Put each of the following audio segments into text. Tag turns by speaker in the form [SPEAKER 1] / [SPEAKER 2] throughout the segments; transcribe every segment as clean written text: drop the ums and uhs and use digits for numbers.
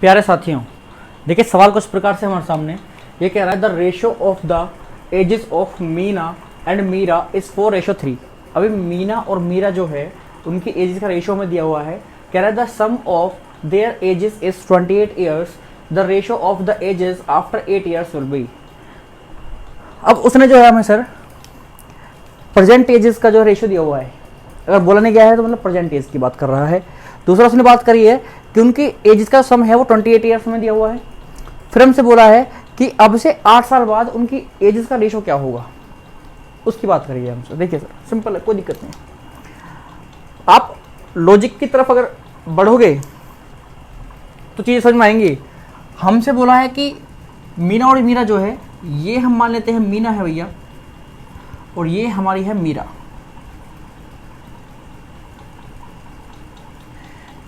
[SPEAKER 1] प्यारे साथियों, देखिए सवाल कुछ प्रकार से हमारे सामने ये कह रहा है the ratio of the ages of Meena and Meera is 4:3। अभी मीना और मीरा जो है उनकी एजेस का रेशियो में दिया हुआ है। कह रहा है the sum of their ages is 28 years, the ratio of the ages after 8 years will be. अब उसने जो है हमें सर प्रेजेंट एजेस का जो रेशियो दिया हुआ है, अगर बोला नहीं गया है तो मतलब प्रेजेंट एज की बात कर रहा है। दूसरा उसने बात करी है कि उनकी एज का सम है वो 28 ईयर्स में दिया हुआ है। फिर हमसे बोला है कि अब से 8 साल बाद उनकी एजेस का रेशो क्या होगा, उसकी बात करिए हमसे। देखिए सर सिंपल है, कोई दिक्कत नहीं। आप लॉजिक की तरफ अगर बढ़ोगे तो चीज़ें समझ में आएंगी। हमसे बोला है कि मीना और मीरा जो है ये हम मान लेते हैं मीना है भैया, और ये हमारी है मीरा,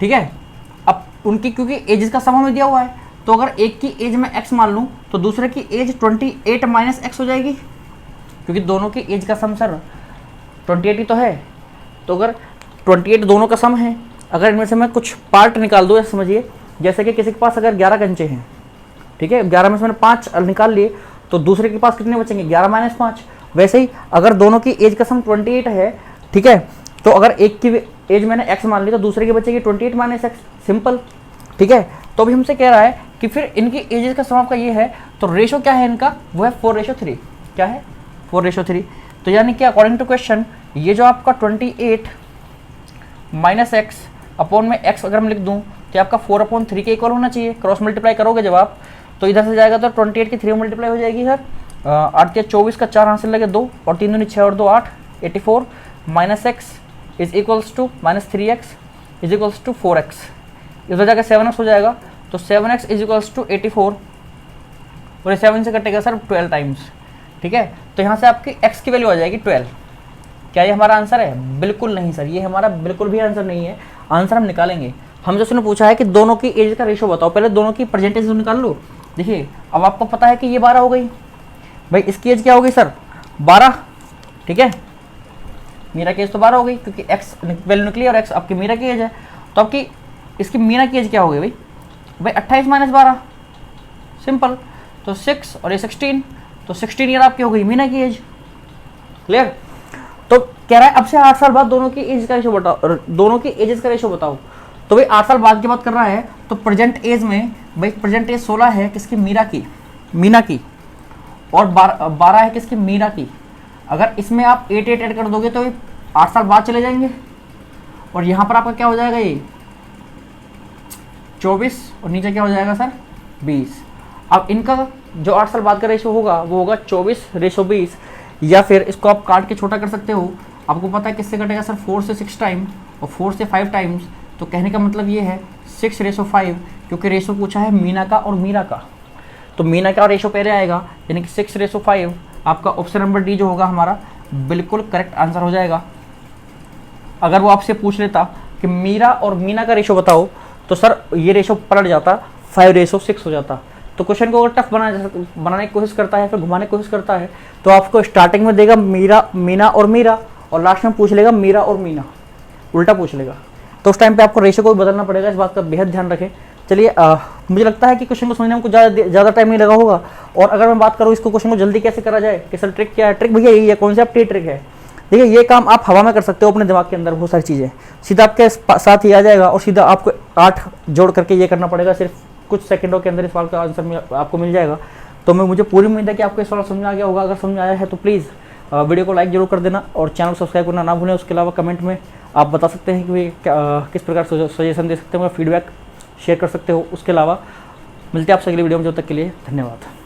[SPEAKER 1] ठीक है। अब उनकी क्योंकि एजेस का सम हमें दिया हुआ है, तो अगर एक की एज में x मान लूँ तो दूसरे की एज 28 माइनस x हो जाएगी, क्योंकि दोनों की एज का सम सर 28 ही तो है। तो अगर 28 दोनों का सम है, अगर इनमें से मैं कुछ पार्ट निकाल दूँ, समझिए जैसे कि किसी के पास अगर 11 कंचे हैं, ठीक है, 11 में से मैंने 5 निकाल लिए तो दूसरे के पास कितने बचेंगे, 11 माइनस 5। वैसे ही अगर दोनों की एज का सम 28 है, ठीक है, तो अगर एक की एज मैंने x मान ली तो दूसरे की बचेगी 28 माइनस x, सिंपल, ठीक है। तो अभी हमसे कह रहा है कि फिर इनकी एजेस का सम आपका ये है, तो रेशो क्या है इनका, वो है 4:3। क्या है, 4:3। तो यानी कि अकॉर्डिंग टू क्वेश्चन ये जो आपका 28 माइनस x अपॉन में x अगर मैं लिख दूँ तो आपका 4/3 के इक्वल होना चाहिए। क्रॉस मल्टीप्लाई करोगे जब आप तो इधर से जाएगा तो 28 की 3 मल्टीप्लाई हो जाएगी सर, 8 या 24 का 4 हासिल लगे 2 और 3 दूनी 6 और 2 8, 84 minus x is equals to minus 3x is equals to 4x। इधर जाकर 7x हो जाएगा, तो 7x इज इक्वल्स टू 84 और 7 से कटेगा सर 12 टाइम्स, ठीक है। तो यहाँ से आपकी x की वैल्यू आ जाएगी 12। क्या ये हमारा आंसर है? बिल्कुल नहीं सर, ये हमारा बिल्कुल भी आंसर नहीं है। आंसर हम निकालेंगे। हम जो उसने पूछा है कि दोनों की एज का रेशो बताओ, पहले दोनों की परसेंटेज निकाल लो। देखिए अब आपको पता है कि ये 12 हो गई, भाई इसकी एज क्या हो गई सर 12, ठीक है। मीरा की एज तो 12 हो गई क्योंकि x वैल्यू निकली और x आपकी मीरा की एज है। तो आपकी इसकी मीरा की एज क्या हो गई भाई 28 माइनस 12, सिंपल। तो 6 और ये 16, तो 16 ईयर आपकी हो गई मीना की एज, क्लियर। तो कह रहा है अब से 8 साल बाद दोनों की एज का रेशो बताओ, दोनों की एजेस का रेशो बताओ। तो भाई 8 साल बाद की बात कर रहा है, तो प्रेजेंट एज में भाई प्रेजेंट एज 16 है किसकी, मीना की, और 12 है किसकी, मीरा की। अगर इसमें आप 8 ऐड कर दोगे तो 8 साल बाद चले जाएंगे, और यहाँ पर आपका क्या हो जाएगा, ये 24 और नीचे क्या हो जाएगा सर 20। अब इनका जो 8 साल बाद का रेशो होगा वो होगा 24:20, या फिर इसको आप काट के छोटा कर सकते हो। आपको पता है किससे कटेगा सर, 4 से 6 टाइम और 4 से 5 टाइम्स। तो कहने का मतलब ये है 6:5, क्योंकि रेशो पूछा है मीना का और मीरा का, तो मीना का रेशो पहले आएगा, यानी कि 6:5। आपका ऑप्शन नंबर डी जो होगा हमारा बिल्कुल करेक्ट आंसर हो जाएगा। अगर वो आपसे पूछ लेता कि मीरा और मीना का रेशो बताओ, तो सर ये रेशो पलट जाता, 5:6 हो जाता। तो क्वेश्चन को अगर टफ बनाने की कोशिश करता है, फिर घुमाने की कोशिश करता है, तो आपको स्टार्टिंग में देगा मीना और मीरा, और लास्ट में पूछ लेगा मीरा और मीना, उल्टा पूछ लेगा। तो उस टाइम पे आपको रेशो को भी बदलना पड़ेगा, इस बात का बेहद ध्यान रखें। चलिए मुझे लगता है कि क्वेश्चन को समझने में कुछ ज़्यादा टाइम नहीं लगा होगा। और अगर मैं बात करूँ इसको क्वेश्चन को जल्दी कैसे करा जाए, कि सर ट्रिक क्या है, ट्रिक भैया यही है, कॉन्सेप्ट ही ट्रिक है। देखिए ये काम आप हवा में कर सकते हो अपने दिमाग के अंदर, बहुत सारी चीज़ें सीधा आपके साथ ही आ जाएगा, और सीधा आपको 8 जोड़ करके ये करना पड़ेगा। सिर्फ कुछ सेकंडों के अंदर इस सवाल का आंसर आपको मिल जाएगा। तो मुझे पूरी उम्मीद है कि आपको इस सवाल समझ आ गया होगा। अगर समझ आया है तो प्लीज़ वीडियो को लाइक जरूर कर देना और चैनल को सब्सक्राइब करना ना भूलें। उसके अलावा कमेंट में आप बता सकते हैं कि किस प्रकार सजेशन दे सकते हो, फीडबैक शेयर कर सकते हो। उसके अलावा मिलते हैं आपसे अगली वीडियो में, जब तक के लिए धन्यवाद।